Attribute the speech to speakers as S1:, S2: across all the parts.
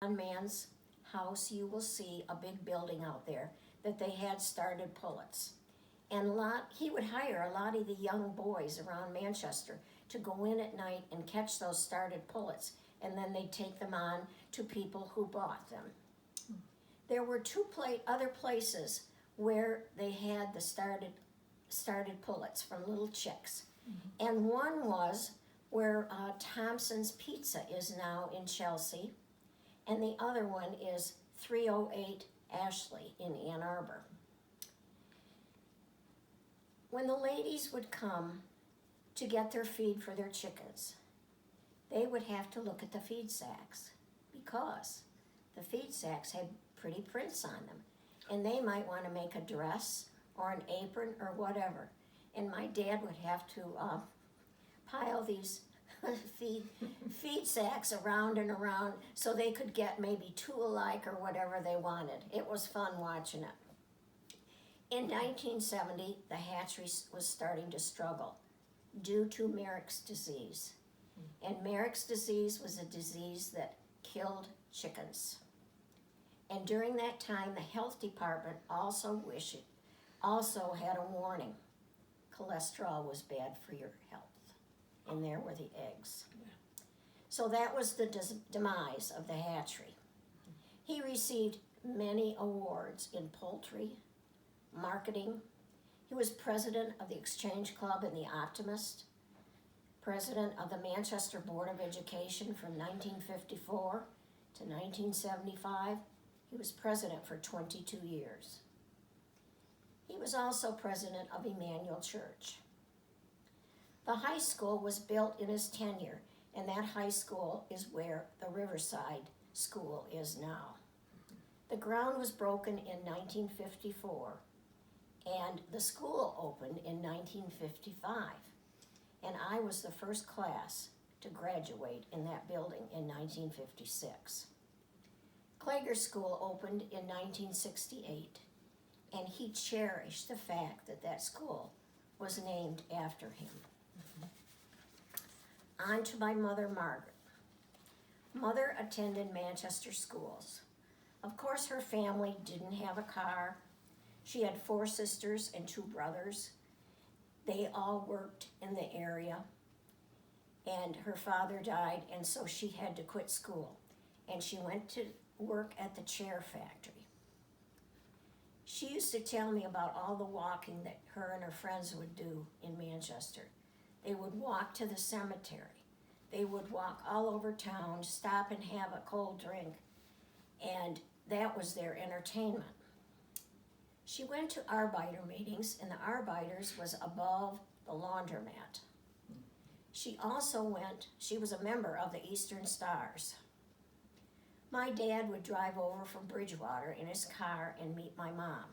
S1: on Man's house, you will see a big building out there that they had started pullets. And he would hire a lot of the young boys around Manchester to go in at night and catch those started pullets, and then they'd take them on to people who bought them. There were two other places where they had the started pullets from little chicks. And one was where Thompson's Pizza is now in Chelsea, and the other one is 308 Ashley in Ann Arbor. When the ladies would come to get their feed for their chickens, they would have to look at the feed sacks because the feed sacks had pretty prints on them, and they might want to make a dress or an apron or whatever. And my dad would have to pile these feed sacks around and around so they could get maybe two alike or whatever they wanted. It was fun watching it. In 1970, the hatchery was starting to struggle due to Merrick's disease. And Merrick's disease was a disease that killed chickens. And during that time, the health department also had a warning. Cholesterol was bad for your health. And there were the eggs. So that was the demise of the hatchery. He received many awards in poultry, marketing. He was president of the Exchange Club and the Optimist, president of the Manchester Board of Education from 1954 to 1975. He was president for 22 years. He was also president of Emmanuel Church. The high school was built in his tenure, and that high school is where the Riverside School is now. The ground was broken in 1954, and the school opened in 1955, and I was the first class to graduate in that building in 1956. Klager School opened in 1968, and he cherished the fact that that school was named after him. On to my mother, Margaret. Mother attended Manchester schools. Of course, her family didn't have a car. She had 4 sisters and 2 brothers. They all worked in the area, and her father died, and so she had to quit school. And she went to work at the chair factory. She used to tell me about all the walking that her and her friends would do in Manchester. They would walk to the cemetery. They would walk all over town, stop and have a cold drink, and that was their entertainment. She went to Arbeiter meetings, and the Arbeiters was above the laundromat. She was a member of the Eastern Stars. My dad would drive over from Bridgewater in his car and meet my mom.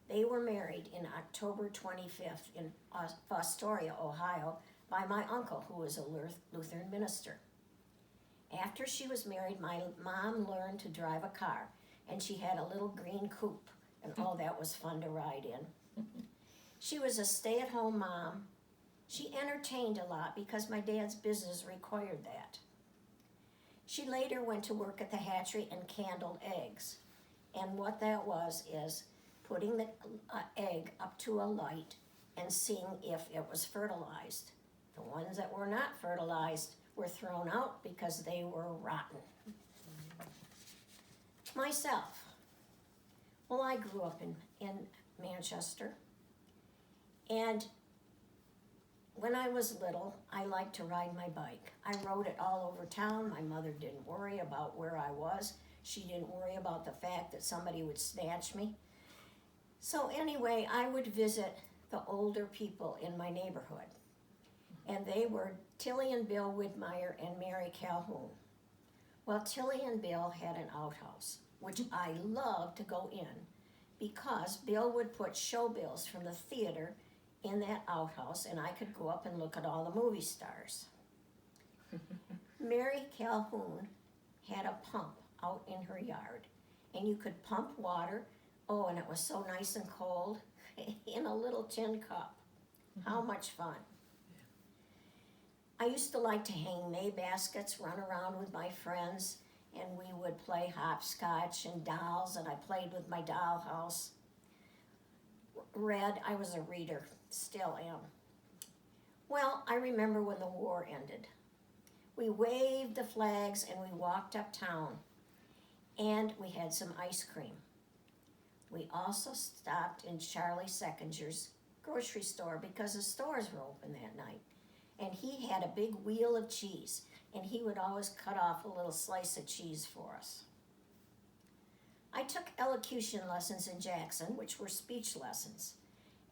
S1: They were married in October 25th in Fostoria, Ohio, by my uncle, who was a Lutheran minister. After she was married, my mom learned to drive a car, and she had a little green coupe, and oh, that was fun to ride in. She was a stay-at-home mom. She entertained a lot because my dad's business required that. She later went to work at the hatchery and candled eggs. And what that was is putting the egg up to a light and seeing if it was fertilized. The ones that were not fertilized were thrown out because they were rotten. Myself, well, I grew up in Manchester, and when I was little, I liked to ride my bike. I rode it all over town. My mother didn't worry about where I was. She didn't worry about the fact that somebody would snatch me. So anyway, I would visit the older people in my neighborhood. And they were Tilly and Bill Widmeyer and Mary Calhoun. Well, Tilly and Bill had an outhouse, which I loved to go in because Bill would put show bills from the theater in that outhouse, and I could go up and look at all the movie stars. Mary Calhoun had a pump out in her yard, and you could pump water, oh, and it was so nice and cold, in a little tin cup. How much fun. I used to like to hang May baskets, run around with my friends, and we would play hopscotch and dolls, and I played with my dollhouse. Read, I was a reader, still am. Well, I remember when the war ended. We waved the flags and we walked uptown, and we had some ice cream. We also stopped in Charlie Seckinger's grocery store because the stores were open that night. And he had a big wheel of cheese, and he would always cut off a little slice of cheese for us. I took elocution lessons in Jackson, which were speech lessons,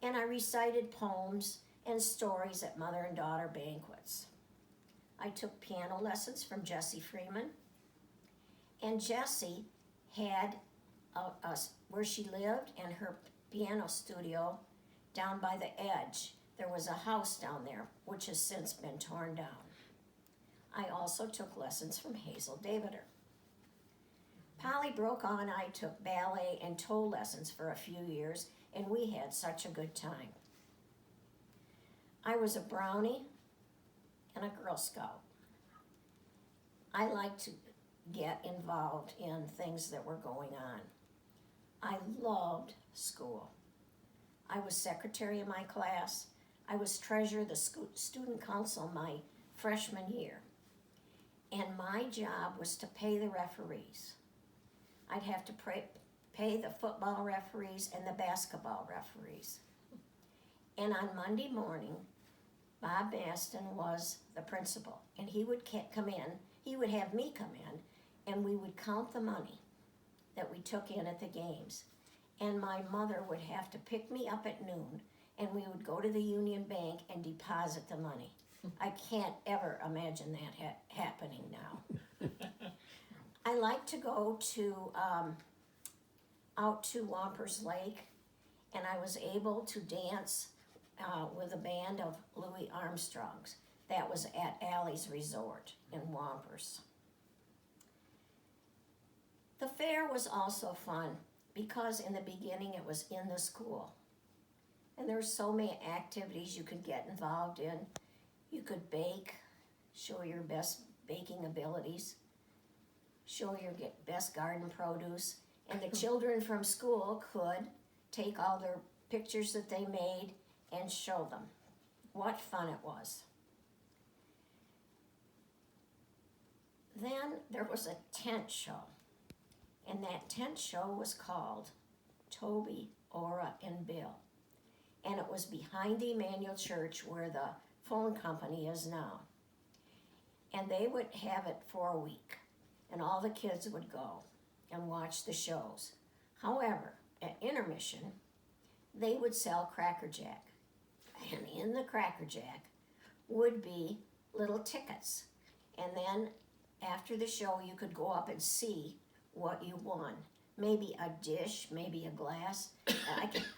S1: and I recited poems and stories at mother and daughter banquets. I took piano lessons from Jessie Freeman, and Jessie had where she lived and her piano studio down by the edge. There was a house down there, which has since been torn down. I also took lessons from Hazel Davider. Polly Brokaw and I took ballet and toe lessons for a few years, and we had such a good time. I was a Brownie and a Girl Scout. I liked to get involved in things that were going on. I loved school. I was secretary of my class. I was treasurer of the student council my freshman year. And my job was to pay the referees. I'd have to pay the football referees and the basketball referees. And on Monday morning, Bob Maston was the principal, and he would come in, he would have me come in, and we would count the money that we took in at the games. And my mother would have to pick me up at noon, and we would go to the Union Bank and deposit the money. I can't ever imagine that happening now. I like to go to out to Wampers Lake, and I was able to dance with a band of Louis Armstrongs. That was at Alley's Resort in Wampers. The fair was also fun because in the beginning it was in the school. And there were so many activities you could get involved in. You could bake, show your best baking abilities, show your best garden produce, and the children from school could take all their pictures that they made and show them. What fun it was. Then there was a tent show, and that tent show was called Toby, Ora, and Bill. And it was behind the Emmanuel Church where the phone company is now. And they would have it for a week, and all the kids would go and watch the shows. However, at intermission, they would sell Cracker Jack. And in the Cracker Jack would be little tickets. And then after the show, you could go up and see what you won. Maybe a dish, maybe a glass.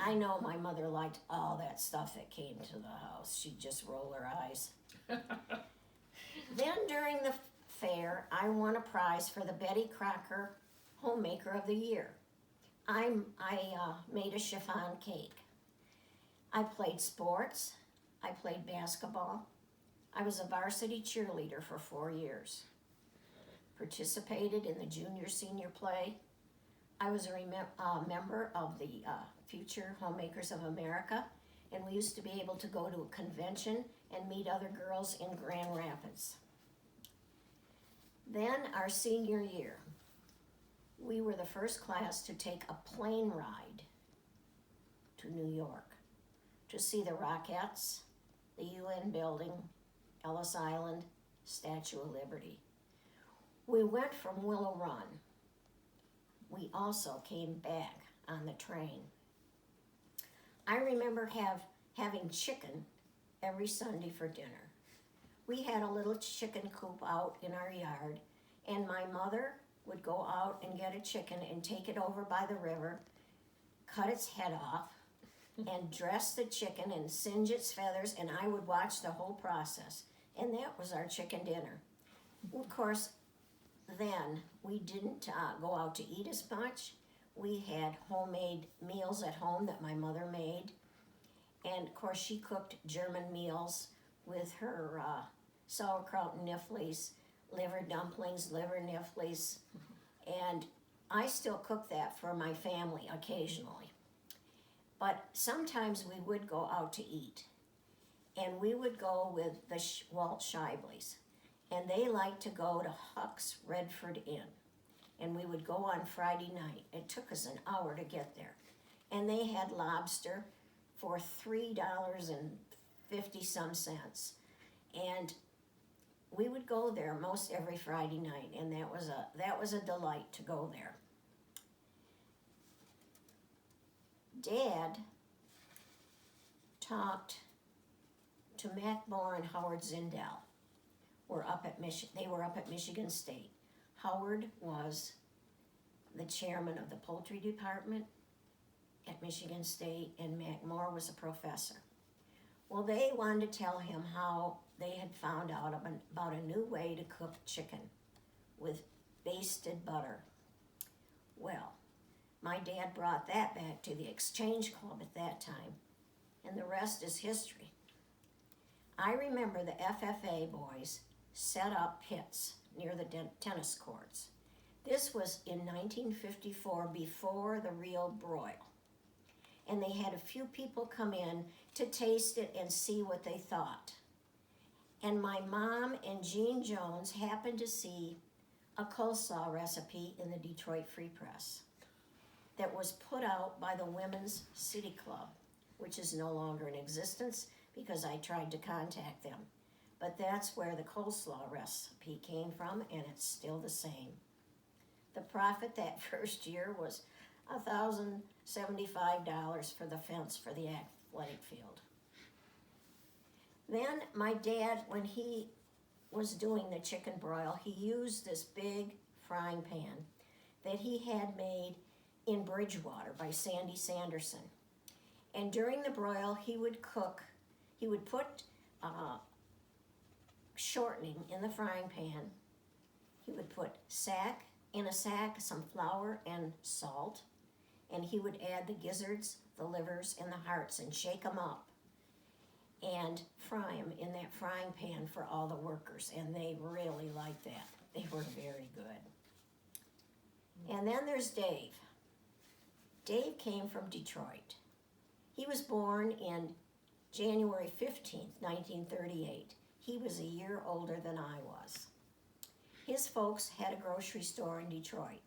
S1: I know my mother liked all that stuff that came to the house. She'd just roll her eyes. Then during the fair, I won a prize for the Betty Crocker Homemaker of the Year. I made a chiffon cake. I played sports. I played basketball. I was a varsity cheerleader for 4 years. Participated in the junior-senior play. I was a member of the Future Homemakers of America, and we used to be able to go to a convention and meet other girls in Grand Rapids. Then our senior year, we were the first class to take a plane ride to New York to see the Rockettes, the UN building, Ellis Island, Statue of Liberty. We went from Willow Run. We also came back on the train. I remember having chicken every Sunday for dinner. We had a little chicken coop out in our yard, and my mother would go out and get a chicken and take it over by the river, cut its head off, and dress the chicken and singe its feathers, and I would watch the whole process. And that was our chicken dinner. Of course, then we didn't go out to eat as much. We had homemade meals at home that my mother made. And of course, she cooked German meals with her sauerkraut and Nifflies liver dumplings, liver nifflies, and I still cook that for my family occasionally. But sometimes we would go out to eat, and we would go with the Walt Shibleys, and they like to go to Huck's Redford Inn, and we would go on Friday night. It took us an hour to get there, and they had lobster for $3.50 and we would go there most every Friday night, and that was a delight to go there. Dad talked to Mac Moore and Howard Zindel. They were up at Michigan State. Howard was the chairman of the poultry department at Michigan State, and Mac Moore was a professor. Well, they wanted to tell him how they had found out about a new way to cook chicken with basted butter. Well, my dad brought that back to the Exchange Club at that time, and the rest is history. I remember the FFA boys set up pits near the tennis courts. This was in 1954, before the real broil. And they had a few people come in to taste it and see what they thought. And my mom and Gene Jones happened to see a coleslaw recipe in the Detroit Free Press that was put out by the Women's City Club, which is no longer in existence because I tried to contact them. But that's where the coleslaw recipe came from, and it's still the same. The profit that first year was $1,075 for the fence for the athletic field. Then my dad, when he was doing the chicken broil, he used this big frying pan that he had made in Bridgewater by Sandy Sanderson. And during the broil, he would put shortening in the frying pan. He would put in a sack some flour and salt, and he would add the gizzards, the livers, and the hearts and shake them up and fry them in that frying pan for all the workers, and they really liked that. They were very good. And then there's Dave. Dave came from Detroit. He was born in January 15th, 1938. He was a year older than I was. His folks had a grocery store in Detroit,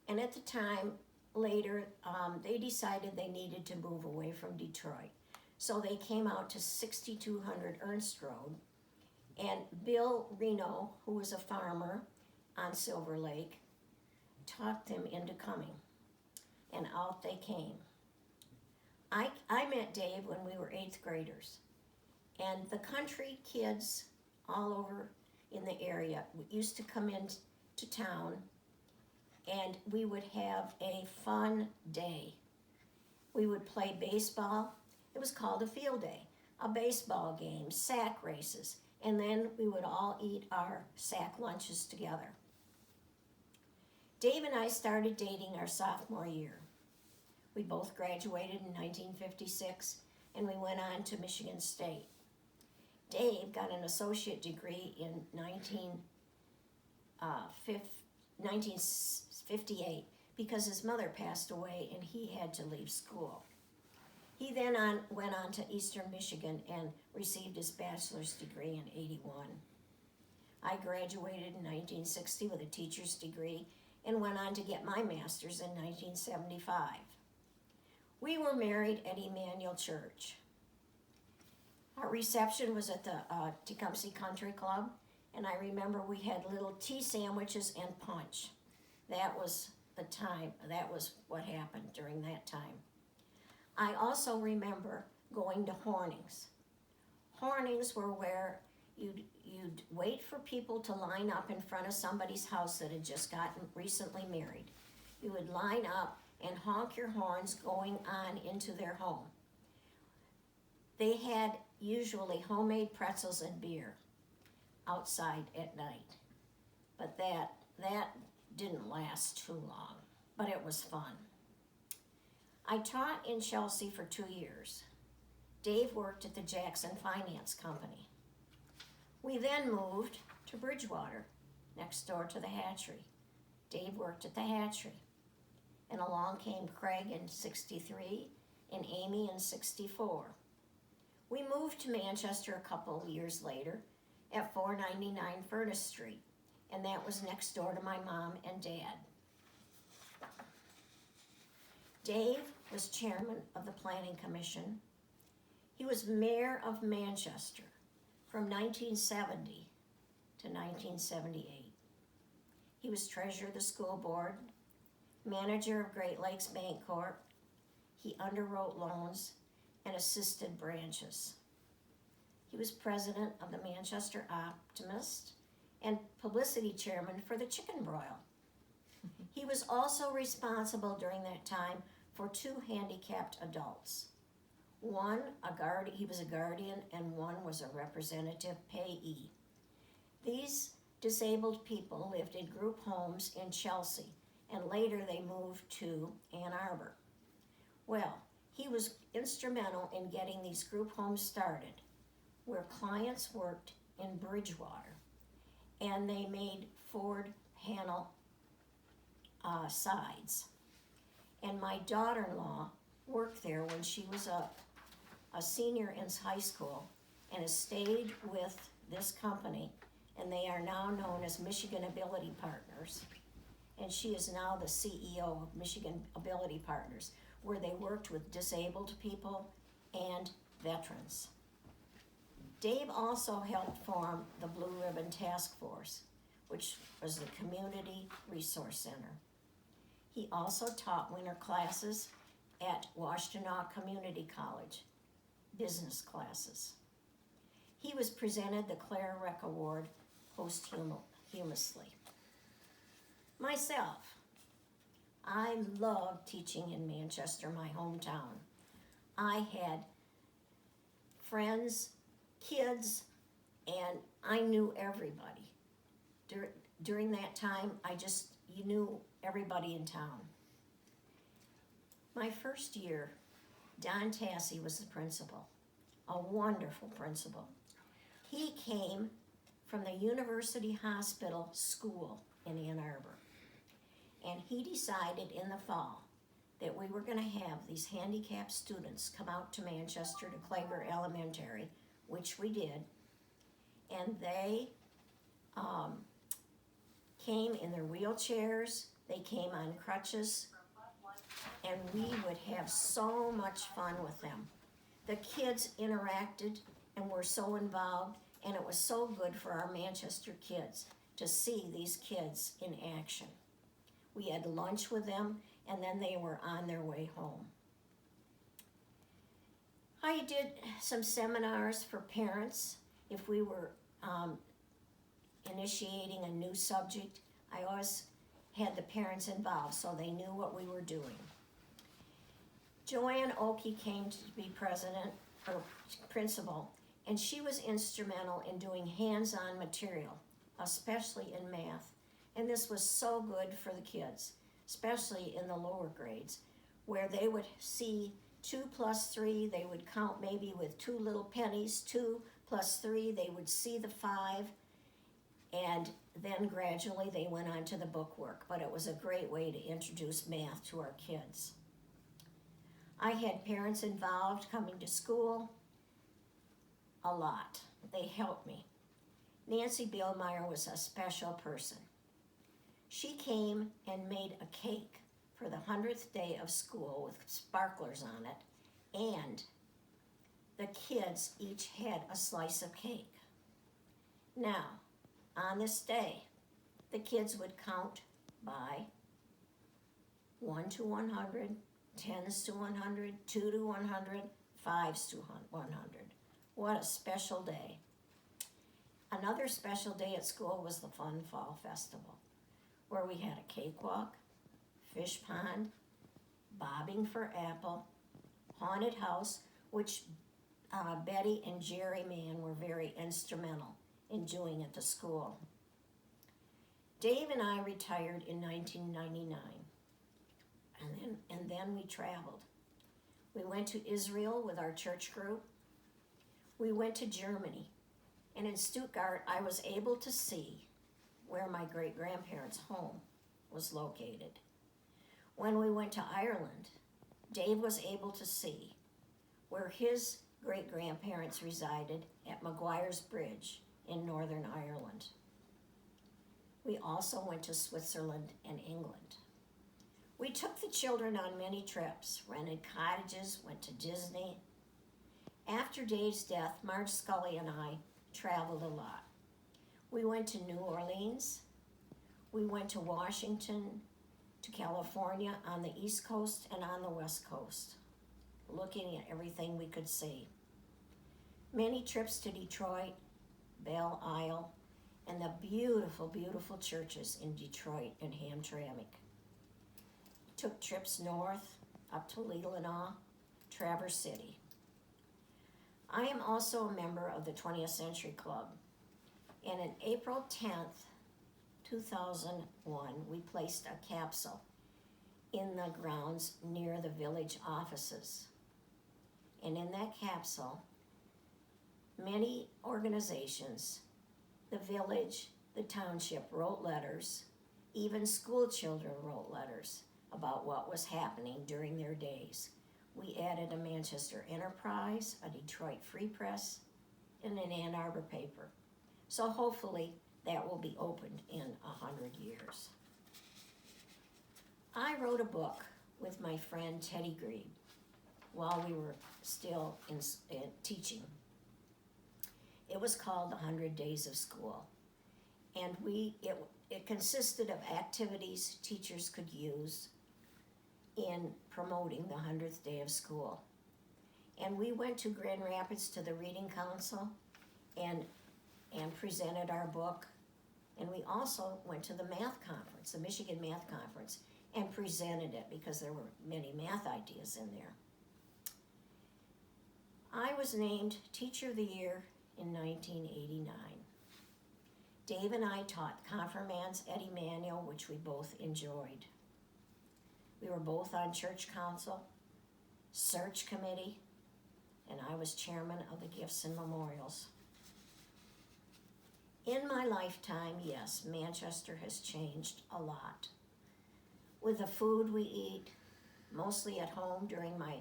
S1: and at the time, later, they decided they needed to move away from Detroit. So they came out to 6200 Ernst Road, and Bill Reno, who was a farmer on Silver Lake, talked them into coming, and out they came. I met Dave when we were 8th graders, and the country kids all over in the area used to come into town, and we would have a fun day. We would play baseball. It was called a field day, a baseball game, sack races, and then we would all eat our sack lunches together. Dave and I started dating our sophomore year. We both graduated in 1956, and we went on to Michigan State. Dave got an associate degree in 1958 because his mother passed away and he had to leave school. He then went on to Eastern Michigan and received his bachelor's degree in 81. I graduated in 1960 with a teacher's degree and went on to get my master's in 1975. We were married at Emmanuel Church. Our reception was at the Tecumseh Country Club, and I remember we had little tea sandwiches and punch. That was the time, that was what happened during that time. I also remember going to Hornings. Hornings were where you'd wait for people to line up in front of somebody's house that had just gotten recently married. You would line up and honk your horns going on into their home. They had usually homemade pretzels and beer outside at night, but that didn't last too long, but it was fun. I taught in Chelsea for 2 years. Dave worked at the Jackson Finance Company. We then moved to Bridgewater next door to the hatchery. Dave worked at the hatchery. And along came Craig in 63 and Amy in 64. We moved to Manchester a couple of years later at 499 Furnace Street, and that was next door to my mom and dad. Dave was chairman of the Planning Commission. He was mayor of Manchester from 1970 to 1978. He was treasurer of the school board, manager of Great Lakes Bank Corp. He underwrote loans and assisted branches. He was president of the Manchester Optimist and publicity chairman for the Chicken Broil. He was also responsible during that time for 2 handicapped adults. One, he was a guardian, and one was a representative payee. These disabled people lived in group homes in Chelsea, and later they moved to Ann Arbor. Well, he was instrumental in getting these group homes started, where clients worked in Bridgewater, and they made Ford panel sides. And my daughter-in-law worked there when she was a senior in high school and has stayed with this company, and they are now known as Michigan Ability Partners. And she is now the CEO of Michigan Ability Partners, where they worked with disabled people and veterans. Dave also helped form the Blue Ribbon Task Force, which was the Community Resource Center. He also taught winter classes at Washtenaw Community College, business classes. He was presented the Claire Reck Award posthumously. Myself, I loved teaching in Manchester, my hometown. I had friends, kids, and I knew everybody. During that time, you knew everybody in town. My first year, Don Tassi was the principal, a wonderful principal. He came from the University Hospital School in Ann Arbor, and he decided in the fall that we were going to have these handicapped students come out to Manchester to Claver Elementary, which we did, and they came in their wheelchairs, they came on crutches, and we would have so much fun with them. The kids interacted and were so involved, and it was so good for our Manchester kids to see these kids in action. We had lunch with them, and then they were on their way home. I did some seminars for parents. If we were initiating a new subject, I always had the parents involved so they knew what we were doing. Joanne Oakey came to be principal, and she was instrumental in doing hands-on material, especially in math. And this was so good for the kids, especially in the lower grades, where they would see 2 plus 3, they would count maybe with 2 little pennies, 2 plus 3, they would see the 5, and then gradually they went on to the book work. But it was a great way to introduce math to our kids. I had parents involved coming to school a lot. They helped me. Nancy Bielmeyer was a special person. She came and made a cake for the 100th day of school with sparklers on it, and the kids each had a slice of cake. Now, on this day, the kids would count by 1 to 100, 10s to 100, 2 to 100, 5s to 100. What a special day. Another special day at school was the Fun Fall Festival, where we had a cakewalk, fish pond, bobbing for apple, haunted house, which Betty and Jerry Mann were very instrumental in doing at the school. Dave and I retired in 1999, and then we traveled. We went to Israel with our church group. We went to Germany, and in Stuttgart I was able to see where my great-grandparents' home was located. When we went to Ireland, Dave was able to see where his great-grandparents resided at Maguire's Bridge in Northern Ireland. We also went to Switzerland and England. We took the children on many trips, rented cottages, went to Disney. After Dave's death, Marge Scully and I traveled a lot. We went to New Orleans. We went to Washington, to California, on the East Coast and on the West Coast, looking at everything we could see. Many trips to Detroit, Belle Isle, and the beautiful, beautiful churches in Detroit and Hamtramck. Took trips north, up to Leelanau, Traverse City. I am also a member of the 20th Century Club, and on April 10th, 2001, we placed a capsule in the grounds near the village offices. And in that capsule, many organizations, the village, the township wrote letters, even school children wrote letters about what was happening during their days. We added a Manchester Enterprise, a Detroit Free Press, and an Ann Arbor paper. So hopefully that will be opened in 100 years. I wrote a book with my friend Teddy Grebe while we were still in teaching. It was called The 100 Days of School. And it consisted of activities teachers could use in promoting the 100th day of school. And we went to Grand Rapids to the Reading Council and presented our book. And we also went to the math conference, the Michigan Math Conference, and presented it because there were many math ideas in there. I was named Teacher of the Year in 1989. Dave and I taught confirmands at Emmanuel, which we both enjoyed. We were both on church council, search committee, and I was chairman of the Gifts and Memorials. In my lifetime, yes, Manchester has changed a lot. With the food we eat, mostly at home during my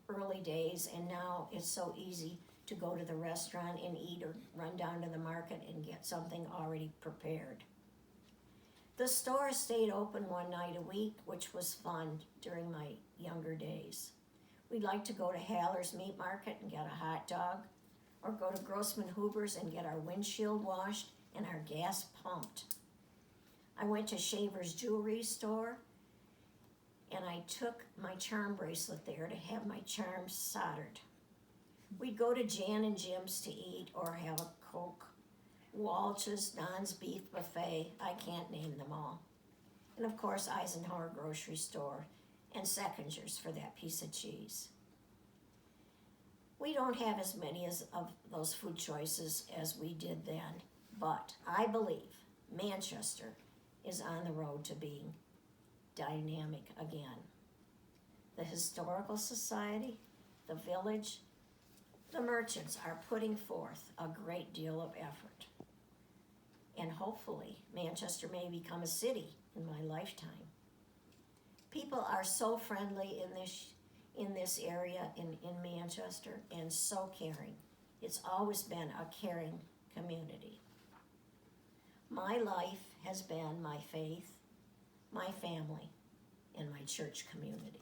S1: early days, and now it's so easy to go to the restaurant and eat or run down to the market and get something already prepared. The store stayed open one night a week, which was fun during my younger days. We'd like to go to Haller's Meat Market and get a hot dog, or go to Grossman Huber's and get our windshield washed and our gas pumped. I went to Shaver's Jewelry Store, and I took my charm bracelet there to have my charms soldered. We'd go to Jan and Jim's to eat or have a Coke, Walsh's, Don's Beef Buffet, I can't name them all. And of course, Eisenhower Grocery Store and Seckinger's for that piece of cheese. We don't have as many of those food choices as we did then, but I believe Manchester is on the road to being dynamic again. The Historical Society, the village, the merchants are putting forth a great deal of effort. And hopefully, Manchester may become a city in my lifetime. People are so friendly in this area in Manchester and so caring. It's always been a caring community. My life has been my faith, my family, and my church community.